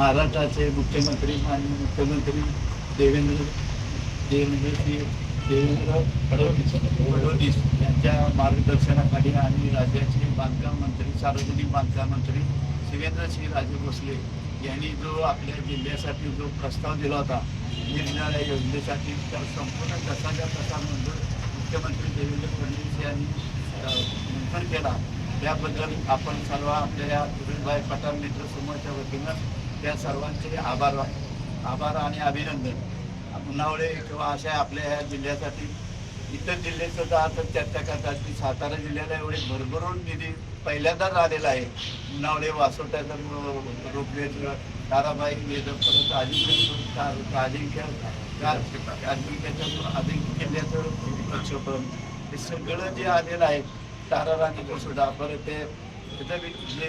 महाराष्ट्राचे मुख्यमंत्री माननीय मुख्यमंत्री देवेंद्र फडणवीस यांच्या मार्गदर्शनाखाली आणि राज्याचे बांधकाम मंत्री सार्वजनिक बांधकाम मंत्री शिवेंद्रसिंहराजे भोसले यांनी जो आपल्या जिल्ह्यासाठी जो प्रस्ताव दिला होता निरनिराळ्या योजनेसाठी, तर संपूर्ण तसाच्या तसा मंजूर मुख्यमंत्री देवेंद्र फडणवीस यांनी मंजूर केला. त्याबद्दल आपण सर्व आपल्या या सुरेशभाई पठाण मित्रसमूहाच्या वतीनं त्या सर्वांचे आभार आणि अभिनंदन. उन्हावळे किंवा अशा आपल्या ह्या जिल्ह्यासाठी इतर जिल्ह्याचं आता चर्चा करतात की सातारा जिल्ह्याला एवढे भरभरून निधी पहिल्यांदाच आलेला आहे. उन्हावळे वासोट्याचं रोपवेचं ताराबाई परत अजिंक्य किल्ल्याचं प्रक्षेपण हे सगळं जे आलेलं आहे ताराराणी सुद्धा परत ते त्याचं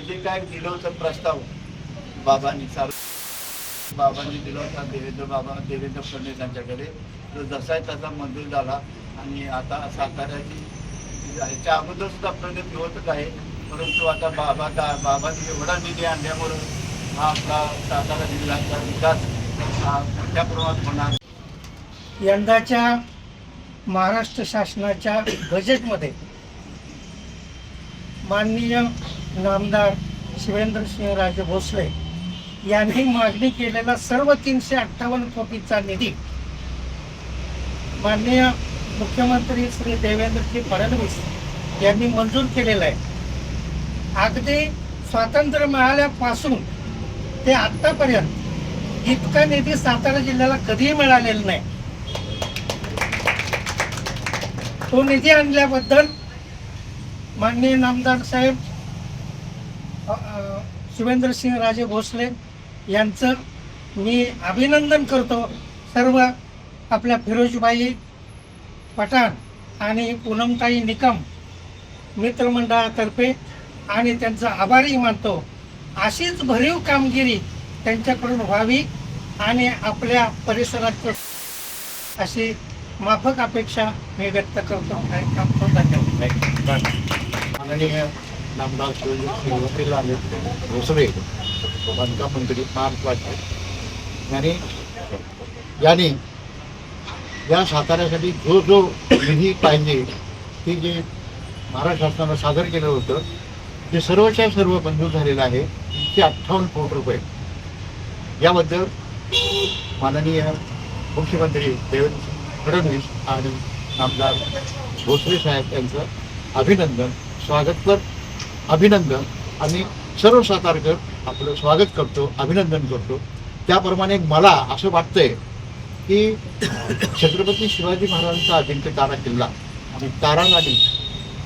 जे काय दिलं होतं प्रस्ताव बाबांनी दिला होता देवेंद्र फडणवीस यांच्याकडे, तो जसा आहे तसा मंजूर झाला. आणि आता साताऱ्याची ह्याच्या अगोदर सुद्धा प्रगती होतच आहे, परंतु आता बाबांनी एवढा निधी आणल्यामुळं हा आपला सातारा जिल्ह्याचा विकास हा मोठ्या प्रमाणात होणार. यंदाच्या महाराष्ट्र शासनाच्या बजेटमध्ये माननीय नामदार शिवेंद्रसिंहराजे भोसले यांनी मागणी केलेला सर्व 358 कोटीचा निधी माननीय मुख्यमंत्री श्री देवेंद्रजी फडणवीस यांनी मंजूर केलेला आहे. अगदी स्वातंत्र्य मिळाल्यापासून ते आतापर्यंत इतका निधी सातारा जिल्ह्याला कधीही मिळालेला नाही. तो निधी आणल्याबद्दल माननीय नामदार साहेब शिवेंद्रसिंहराजे भोसले यांचं मी अभिनंदन करतो. सर्व आपल्या फिरोजबाई पठाण आणि पूनमताई निकम मित्रमंडळातर्फे आणि त्यांचा आभारही मानतो. अशीच भरीव कामगिरी त्यांच्याकडून व्हावी आणि आपल्या परिसरात अशी माफक अपेक्षा मी व्यक्त करतो. धन्यवाद. माननीय नामदार शिवेंद्रसिंहराजे भोसले बांधकाम मंत्री महाराष्ट्राचे यांनी या साताऱ्यासाठी जो निधी पाहिजे ती जे महाराष्ट्र शासनानं सादर केलं होतं ते सर्वच्या सर्व मंजूर झालेलं आहे. 58 कोटी रुपये. याबद्दल माननीय मुख्यमंत्री देवेंद्र फडणवीस आणि नामदार भोसले साहेब यांचं अभिनंदन आणि सर्व सातारकर आपलं स्वागत करतो, अभिनंदन करतो. त्याप्रमाणे मला असं वाटतंय की छत्रपती शिवाजी महाराजांचा अजिंक्य तारा किल्ला आणि ताराराणी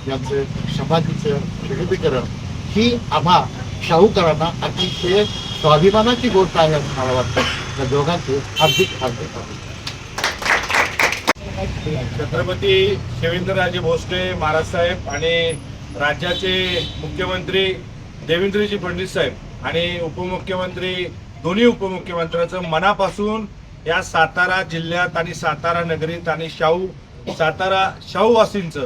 यांचं समाधीचं सुशोभीकरण ही आम्हा शाहूकरांना अतिशय स्वाभिमानाची गोष्ट आहे असं मला वाटतं. या दोघांचे हार्दिक छत्रपती शिवेंद्रराजे भोसले महाराज साहेब आणि राज्याचे मुख्यमंत्री देवेंद्रजी फडणवीस साहेब आणि उपमुख्यमंत्री दोन्ही उपमुख्यमंत्र्यांचं मनापासून या सातारा जिल्ह्यात आणि सातारा नगरीत आणि सातारा शाहूवासींचं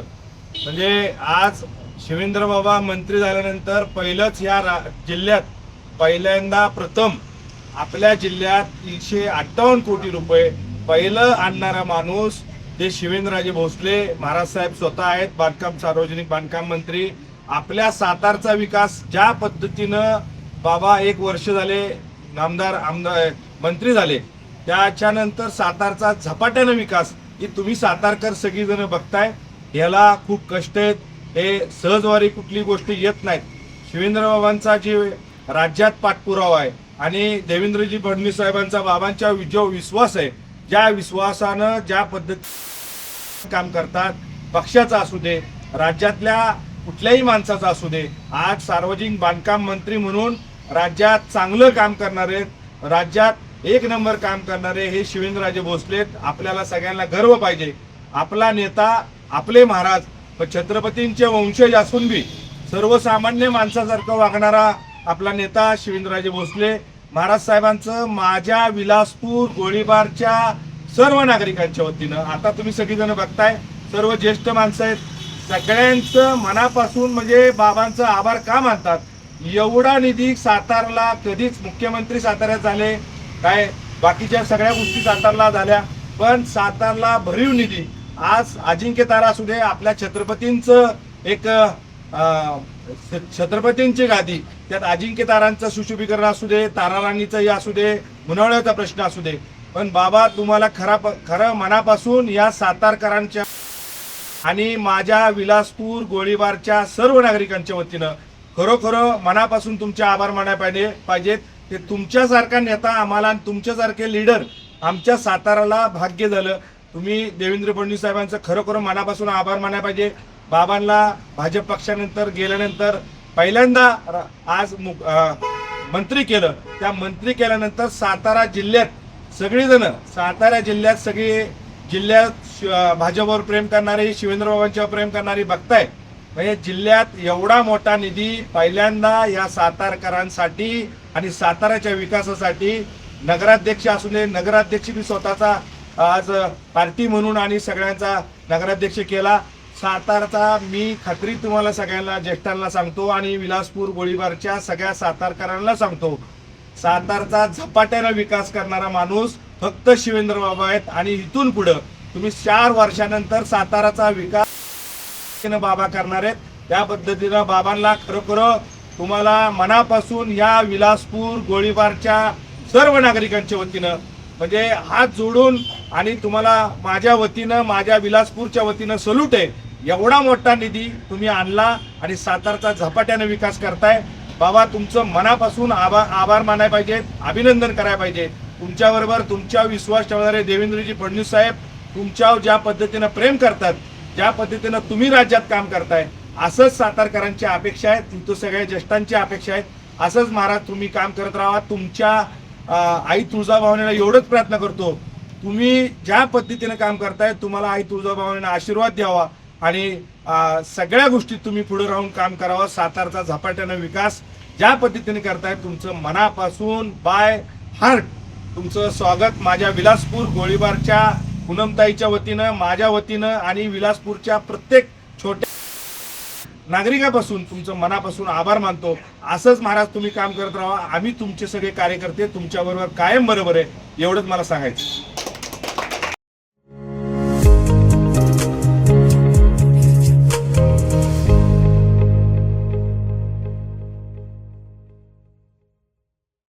म्हणजे आज शिवेंद्र बाबा मंत्री झाल्यानंतर पहिलंच या जिल्ह्यात पहिल्यांदा प्रथम आपल्या जिल्ह्यात 358 कोटी रुपये पहिलं आणणारा माणूस ते शिवेंद्रराजे भोसले महाराज साहेब स्वतः आहेत. सार्वजनिक बांधकाम मंत्री. आपल्या सातारचा विकास ज्या पद्धतीनं बाबा 1 वर्ष झाले आमदार मंत्री झाले त्याच्यानंतर सातारचा झपाट्यानं विकास ही तुम्ही सातारकर सगळीजण बघताय. याला खूप कष्ट आहेत. हे सहजवारी कुठली गोष्ट येत नाहीत. शिवेंद्र बाबांचा जे राज्यात पाठपुरावा आहे आणि देवेंद्रजी फडणवीस साहेबांचा बाबांच्या जो विश्वास आहे, ज्या विश्वासानं ज्या पद्धती काम करतात, पक्षाचा असू दे राज्यातल्या कुठल्याही माणसाचा असू दे, आज सार्वजनिक बांधकाम मंत्री म्हणून राज्यात चांगलं काम करणारे, राज्यात 1 नंबर काम करणारे हे शिवेंद्रराजे भोसले. आपल्याला सगळ्यांना गर्व पाहिजे. आपला नेता आपले महाराज छत्रपतींचे वंशज असून बी सर्वसामान्य माणसासारखं वागणारा आपला नेता शिवेंद्रराजे भोसले महाराज साहेबांचं माझ्या विलासपूर गोळीबारच्या सर्व नागरिकांच्या वतीनं, आता तुम्ही सगळीजण बघताय सर्व ज्येष्ठ माणसं आहेत, सगळ्यांचं मनापासून म्हणजे बाबांचा आभार का मानतात एवढा निधी सातारला कधीच मुख्यमंत्री साताऱ्यात झाले काय बाकीच्या सगळ्या गोष्टी सातारला झाल्या, पण सातारला भरीव निधी आज अजिंक्य तारा असू दे, आपल्या छत्रपतींचं एक छत्रपतींची गादी, त्यात अजिंक्य तारांचं सुशोभीकरण असू दे, ताराराणीचंही असू दे, मुनावळ्याचा प्रश्न असू दे, पण बाबा तुम्हाला खरं मनापासून या सातारकरांच्या आणि माझ्या विलासपूर गोळीबारच्या सर्व नागरिकांच्या वतीनं खरोखर मनापासून तुमचे आभार मानायला पाहिजेत. ते तुमच्यासारखा नेता आम्हाला आणि तुमच्यासारखे लीडर आमच्या साताराला भाग्य झालं. तुम्ही देवेंद्र फडणवीस साहेबांचं खरोखर मनापासून आभार मानायला पाहिजे. बाबांना भाजप पक्षानंतर गेल्यानंतर पहिल्यांदा आज मंत्री केलं. त्या मंत्री केल्यानंतर सातारा जिल्ह्यात सगळीजण जिल्ह्यात भाजपवर प्रेम करणारी, शिवेंद्रबाबांच्यावर प्रेम करणारी बघताय. म्हणजे जिल्ह्यात एवढा मोठा निधी पहिल्यांदा या सातारकरांसाठी आणि साताऱ्याच्या विकासासाठी नगराध्यक्ष असू दे, नगराध्यक्ष बी स्वतःचा आज पार्टी म्हणून आणि सगळ्यांचा नगराध्यक्ष केला. सातारचा मी खात्री तुम्हाला सगळ्यांना ज्येष्ठांना सांगतो आणि विलासपूर गोळीबारच्या सगळ्या सातारकरांना सांगतो, सातारचा झपाट्यानं विकास करणारा माणूस फक्त शिवेंद्र बाबा आहेत. आणि इथून पुढं तुम्ही 4 वर्षानंतर साताराचा विकास बाबा करणार आहेत. त्या पद्धतीनं बाबांना खरोखर तुम्हाला मनापासून या विलासपूर गोळीबारच्या सर्व नागरिकांच्या वतीनं म्हणजे हात जोडून आणि तुम्हाला माझ्या वतीनं, माझ्या विलासपूरच्या वतीनं सल्यूट आहे. एवढा मोठा निधी तुम्ही आणला आणि सातारचा झपाट्याने विकास करताय. बाबा तुमचं मनापासून आभार मानायला पाहिजे, अभिनंदन करायला पाहिजे. तुमच्याबरोबर तुमच्या विश्वास ठेवणारे देवेंद्रजी फडणवीस साहेब तुमच्यावर ज्या पद्धतीनं प्रेम करतात, ज्या पद्धतीनं तुम्ही राज्यात काम करताय, असंच सातारकरांची अपेक्षा आहे, तिथं सगळ्या ज्येष्ठांची अपेक्षा आहेत. असंच महाराज तुम्ही काम करत राहा. तुमच्या आई तुळजाभवानीला एवढंच प्रयत्न करतो, तुम्ही ज्या पद्धतीने काम करताय तुम्हाला आई तुळजाभवानीने आशीर्वाद द्यावा आणि सगळ्या गोष्टीत तुम्ही पुढे राहून काम करावं. सातारचा झपाट्यानं विकास ज्या पद्धतीने करताय तुमचं मनापासून बाय हार्ट तुमचं स्वागत माझ्या विलासपूर गोळीबारच्या पूनमताईच्या वतीनं, माझ्या वतीनं आणि विलासपूरच्या प्रत्येक छोट्या नागरिकापासून तुमचं मनापासून आभार मानतो. असंच महाराज तुम्ही काम करत राहा. आम्ही तुमचे सगळे कार्यकर्ते तुमच्याबरोबर कायम बरोबर आहे, एवढंच मला सांगायचं.